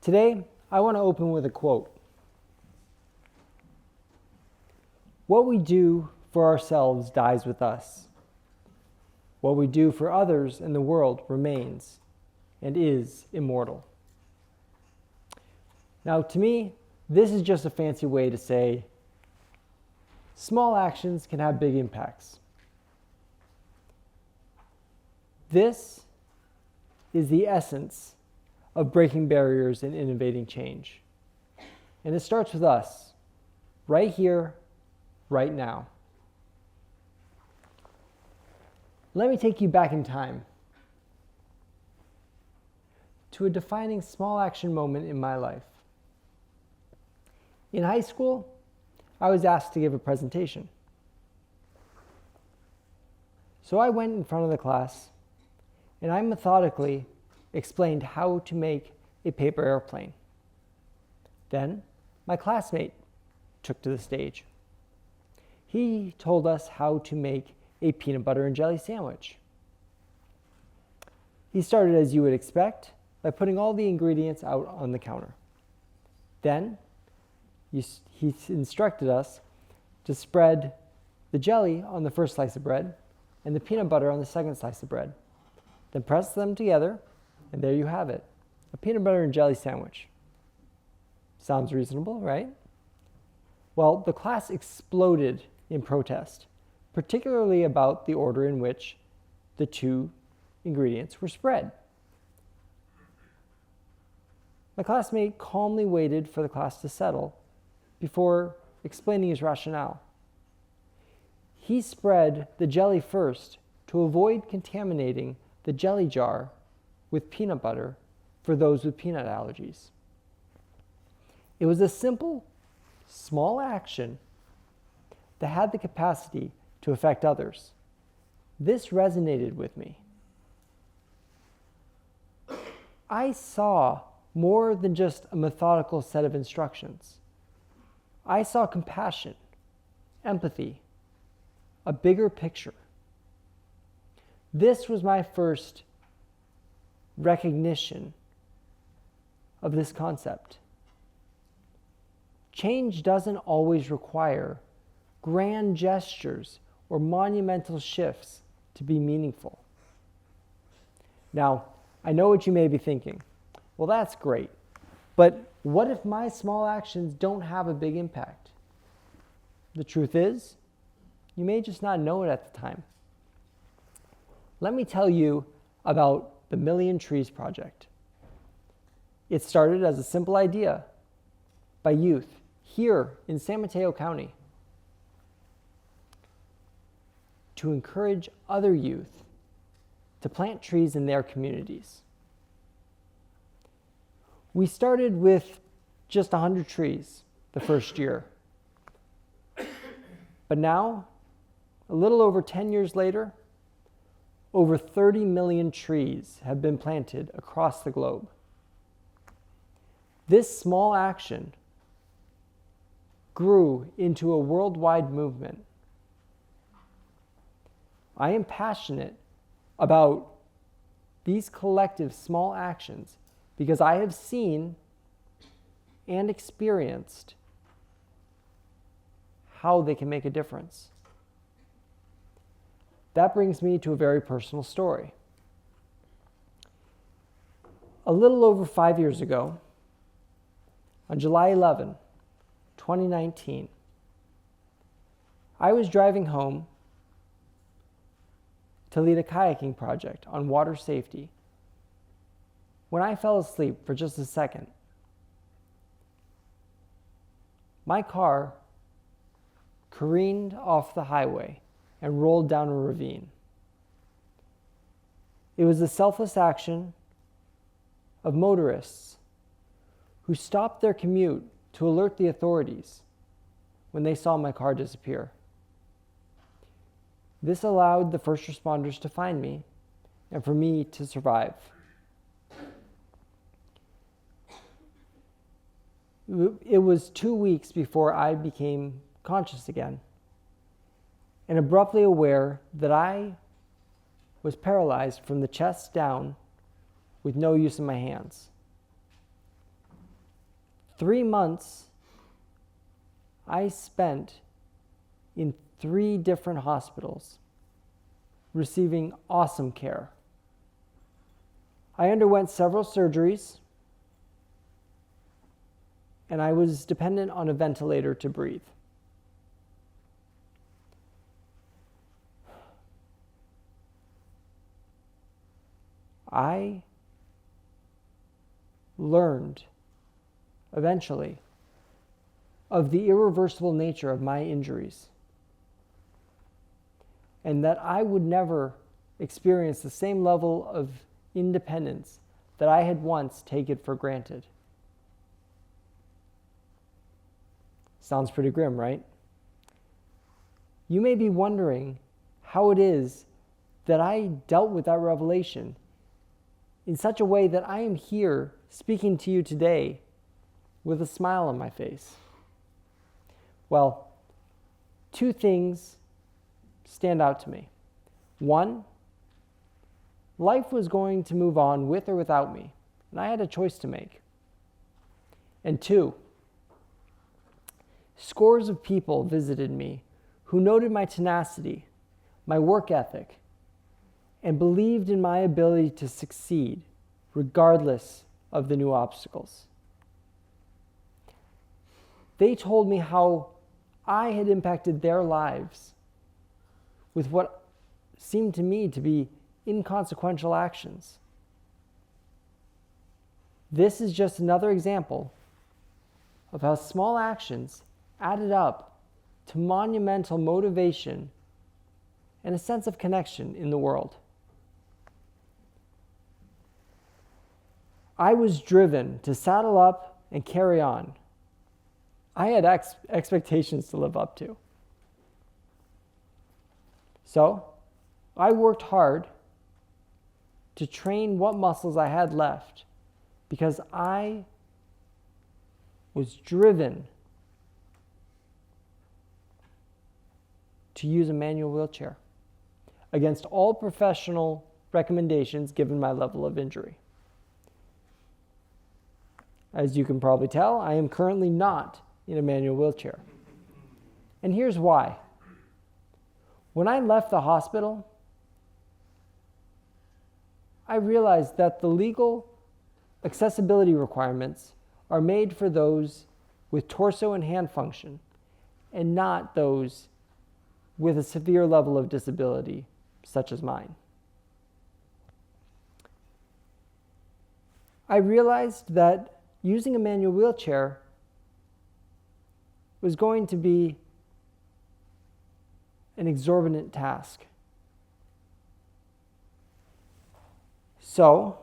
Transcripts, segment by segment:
Today, I want to open with a quote. What we do for ourselves dies with us. What we do for others in the world remains and is immortal. Now, to me, this is just a fancy way to say small actions can have big impacts. This is the essence of breaking barriers and innovating change. And it starts with us, right here, right now. Let me take you back in time to a defining small action moment in my life. In high school, I was asked to give a presentation. So I went in front of the class and I methodically explained how to make a paper airplane. Then my classmate took to the stage. He told us how to make a peanut butter and jelly sandwich. He started, as you would expect, by putting all the ingredients out on the counter. Then he instructed us to spread the jelly on the first slice of bread and the peanut butter on the second slice of bread. Then press them together, and there you have it, a peanut butter and jelly sandwich. Sounds reasonable, right? Well, the class exploded in protest, particularly about the order in which the two ingredients were spread. My classmate calmly waited for the class to settle before explaining his rationale. He spread the jelly first to avoid contaminating the jelly jar with peanut butter for those with peanut allergies. It was a simple, small action that had the capacity to affect others. This resonated with me. I saw more than just a methodical set of instructions. I saw compassion, empathy, a bigger picture. This was my first recognition of this concept. Change doesn't always require grand gestures or monumental shifts to be meaningful. Now, I know what you may be thinking. Well, that's great, but what if my small actions don't have a big impact? The truth is, you may just not know it at the time. Let me tell you about the Million Trees Project. It started as a simple idea by youth here in San Mateo County to encourage other youth to plant trees in their communities. We started with just 100 trees the first year. But now, a little over 10 years later, over 30 million trees have been planted across the globe. This small action grew into a worldwide movement. I am passionate about these collective small actions because I have seen and experienced how they can make a difference. That brings me to a very personal story. A little over 5 years ago, on July 11, 2019, I was driving home to lead a kayaking project on water safety when I fell asleep for just a second. My car careened off the highway and rolled down a ravine. It was the selfless action of motorists who stopped their commute to alert the authorities when they saw my car disappear. This allowed the first responders to find me and for me to survive. It was 2 weeks before I became conscious again and abruptly aware that I was paralyzed from the chest down with no use of my hands. 3 months I spent in 3 different hospitals receiving awesome care. I underwent several surgeries, and I was dependent on a ventilator to breathe. I learned eventually of the irreversible nature of my injuries, and that I would never experience the same level of independence that I had once taken for granted. Sounds pretty grim, right? You may be wondering how it is that I dealt with that revelation in such a way that I am here speaking to you today with a smile on my face. Well, 2 things stand out to me. 1, life was going to move on with or without me, and I had a choice to make. And 2, scores of people visited me who noted my tenacity, my work ethic, and believed in my ability to succeed regardless of the new obstacles. They told me how I had impacted their lives with what seemed to me to be inconsequential actions. This is just another example of how small actions added up to monumental motivation and a sense of connection in the world. I was driven to saddle up and carry on. I had expectations to live up to. So, I worked hard to train what muscles I had left because I was driven to use a manual wheelchair against all professional recommendations given my level of injury. As you can probably tell, I am currently not in a manual wheelchair. And here's why. When I left the hospital, I realized that the legal accessibility requirements are made for those with torso and hand function, and not those with a severe level of disability, such as mine. I realized that using a manual wheelchair was going to be an exorbitant task. So,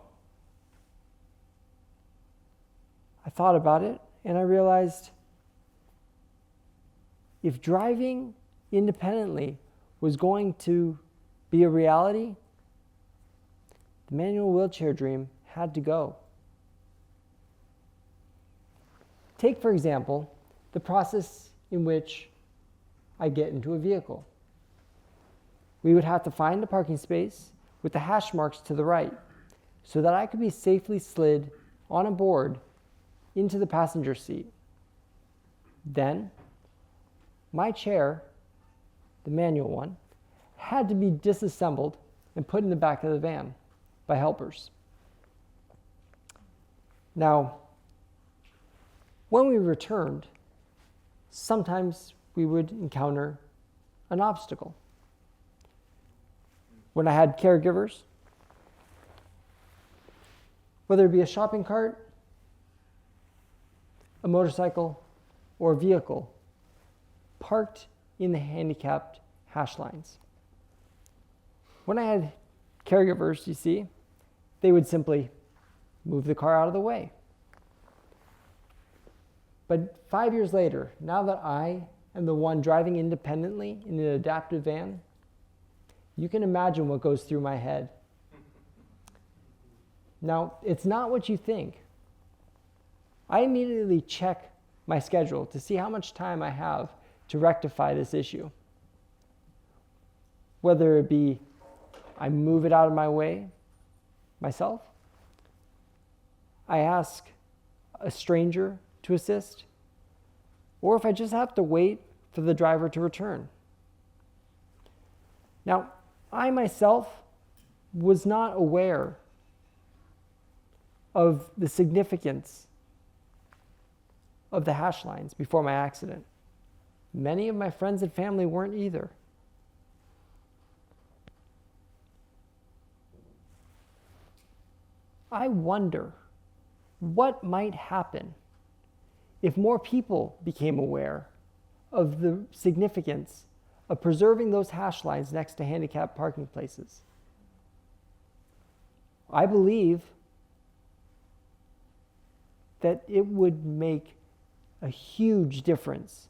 I thought about it and I realized if driving independently was going to be a reality, the manual wheelchair dream had to go. Take, for example, the process in which I get into a vehicle. We would have to find a parking space with the hash marks to the right so that I could be safely slid on a board into the passenger seat. Then, my chair, the manual one, had to be disassembled and put in the back of the van by helpers. Now, when we returned, sometimes we would encounter an obstacle. When I had caregivers, whether it be a shopping cart, a motorcycle, or a vehicle parked in the handicapped hash lines. When I had caregivers, you see, they would simply move the car out of the way. But 5 years later, now that I am the one driving independently in an adaptive van, you can imagine what goes through my head. Now, it's not what you think. I immediately check my schedule to see how much time I have to rectify this issue. Whether it be I move it out of my way myself, I ask a stranger to assist, or if I just have to wait for the driver to return. Now, I myself was not aware of the significance of the hash lines before my accident. Many of my friends and family weren't either. I wonder what might happen if more people became aware of the significance of preserving those hash lines next to handicapped parking places. I believe that it would make a huge difference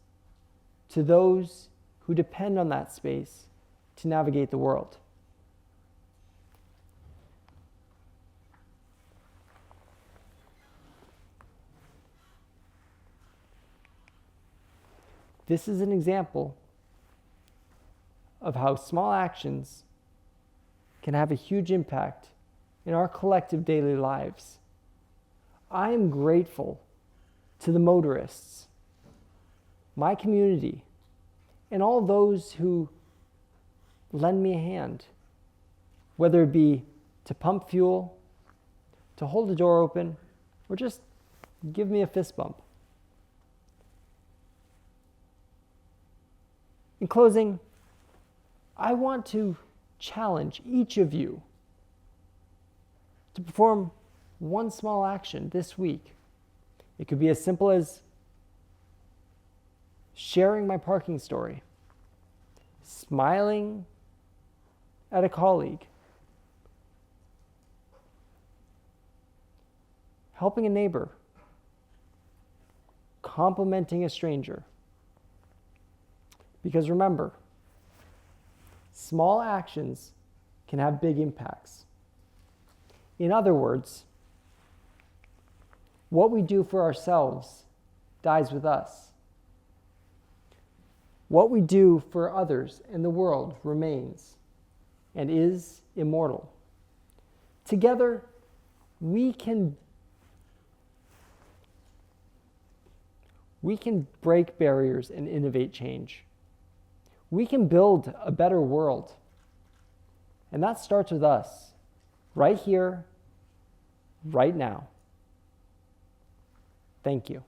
to those who depend on that space to navigate the world. This is an example of how small actions can have a huge impact in our collective daily lives. I am grateful to the motorists, my community, and all those who lend me a hand, whether it be to pump fuel, to hold the door open, or just give me a fist bump. In closing, I want to challenge each of you to perform one small action this week. It could be as simple as sharing my parking story, smiling at a colleague, helping a neighbor, complimenting a stranger. Because remember, small actions can have big impacts. In other words, what we do for ourselves dies with us. What we do for others in the world remains and is immortal. Together, we can break barriers and innovate change. We can build a better world. And that starts with us, right here, right now. Thank you.